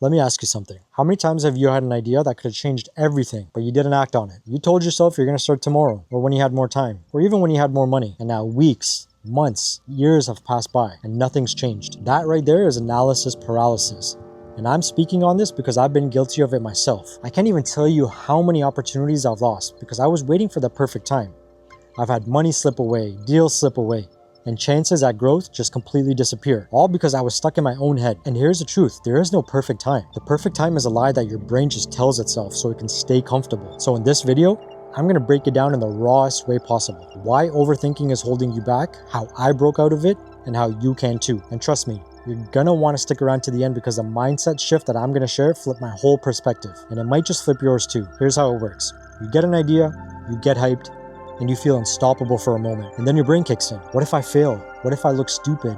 Let me ask you something. How many times have you had an idea that could have changed everything, but you didn't act on it? You told yourself you're going to start tomorrow, or when you had more time, or even when you had more money, and now weeks, months, years have passed by, and nothing's changed. That right there is analysis paralysis. And I'm speaking on this because I've been guilty of it myself. I can't even tell you how many opportunities I've lost because I was waiting for the perfect time. I've had money slip away, deals slip away, and chances at growth just completely disappear, all because I was stuck in my own head. And here's the truth, there is no perfect time. The perfect time is a lie that your brain just tells itself so it can stay comfortable. So in this video, I'm going to break it down in the rawest way possible. Why overthinking is holding you back, how I broke out of it, and how you can too. And trust me, you're gonna want to stick around to the end because the mindset shift that I'm going to share flipped my whole perspective. And it might just flip yours too. Here's how it works. You get an idea, you get hyped, and you feel unstoppable for a moment. And then your brain kicks in. What if I fail? What if I look stupid?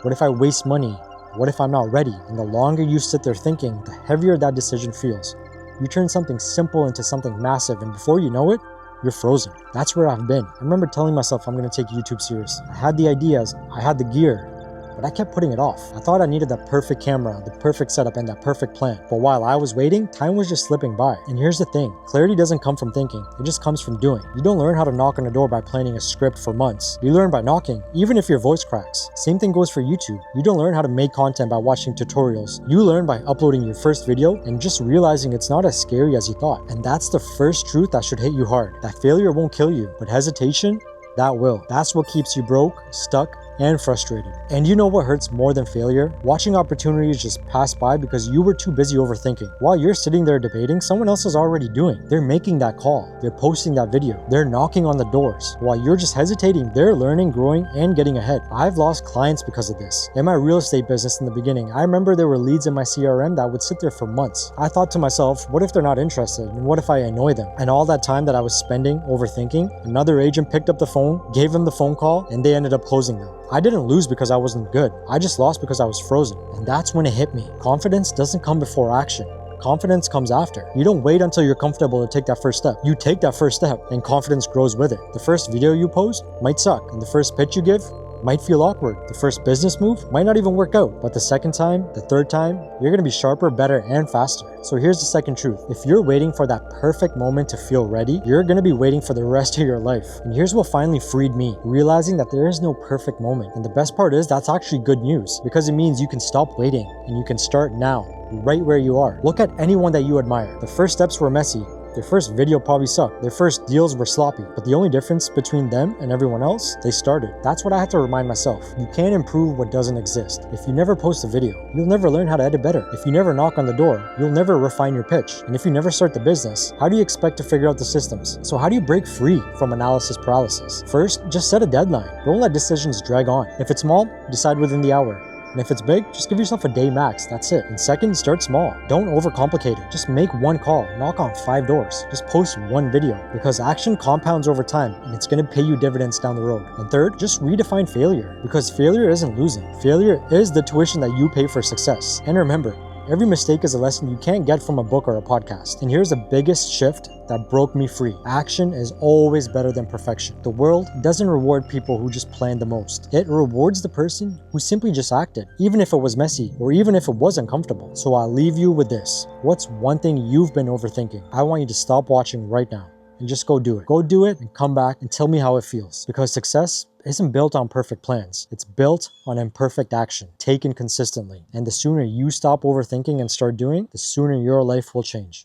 What if I waste money? What if I'm not ready? And the longer you sit there thinking, the heavier that decision feels. You turn something simple into something massive, and before you know it, you're frozen. That's where I've been. I remember telling myself I'm gonna take YouTube serious. I had the ideas, I had the gear, but I kept putting it off. I thought I needed that perfect camera, the perfect setup, and that perfect plan. But while I was waiting, time was just slipping by. And here's the thing, clarity doesn't come from thinking, it just comes from doing. You don't learn how to knock on a door by planning a script for months. You learn by knocking, even if your voice cracks. Same thing goes for YouTube. You don't learn how to make content by watching tutorials. You learn by uploading your first video and just realizing it's not as scary as you thought. And that's the first truth that should hit you hard. That failure won't kill you, but hesitation, that will. That's what keeps you broke, stuck, and frustrated. And you know what hurts more than failure? Watching opportunities just pass by because you were too busy overthinking. While you're sitting there debating, someone else is already doing. They're making that call. They're posting that video. They're knocking on the doors. While you're just hesitating, they're learning, growing, and getting ahead. I've lost clients because of this. In my real estate business in the beginning, I remember there were leads in my CRM that would sit there for months. I thought to myself, what if they're not interested? And what if I annoy them? And all that time that I was spending overthinking, another agent picked up the phone, gave them the phone call, and they ended up closing them. I didn't lose because I wasn't good. I just lost because I was frozen. And that's when it hit me. Confidence doesn't come before action. Confidence comes after. You don't wait until you're comfortable to take that first step. You take that first step and confidence grows with it. The first video you post might suck, and the first pitch you give might feel awkward. The first business move might not even work out, but the second time, the third time, you're gonna be sharper, better, and faster. So here's the second truth. If you're waiting for that perfect moment to feel ready, you're gonna be waiting for the rest of your life. And here's what finally freed me, realizing that there is no perfect moment. And the best part is that's actually good news because it means you can stop waiting and you can start now, right where you are. Look at anyone that you admire. The first steps were messy. Their first video probably sucked. Their first deals were sloppy. But the only difference between them and everyone else, they started. That's what I had to remind myself. You can't improve what doesn't exist. If you never post a video, you'll never learn how to edit better. If you never knock on the door, you'll never refine your pitch. And if you never start the business, how do you expect to figure out the systems? So how do you break free from analysis paralysis? First, just set a deadline. Don't let decisions drag on. If it's small, decide within the hour. And if it's big, just give yourself a day max, that's it. And second, start small. Don't overcomplicate it. Just make one call, knock on 5 doors. Just post one video because action compounds over time and it's gonna pay you dividends down the road. And third, just redefine failure because failure isn't losing. Failure is the tuition that you pay for success. And remember, every mistake is a lesson you can't get from a book or a podcast. And here's the biggest shift that broke me free. Action is always better than perfection. The world doesn't reward people who just plan the most. It rewards the person who simply just acted, even if it was messy or even if it was uncomfortable. So I'll leave you with this. What's one thing you've been overthinking? I want you to stop watching right now and just go do it. Go do it and come back and tell me how it feels. Because success isn't built on perfect plans. It's built on imperfect action, taken consistently. And the sooner you stop overthinking and start doing, the sooner your life will change.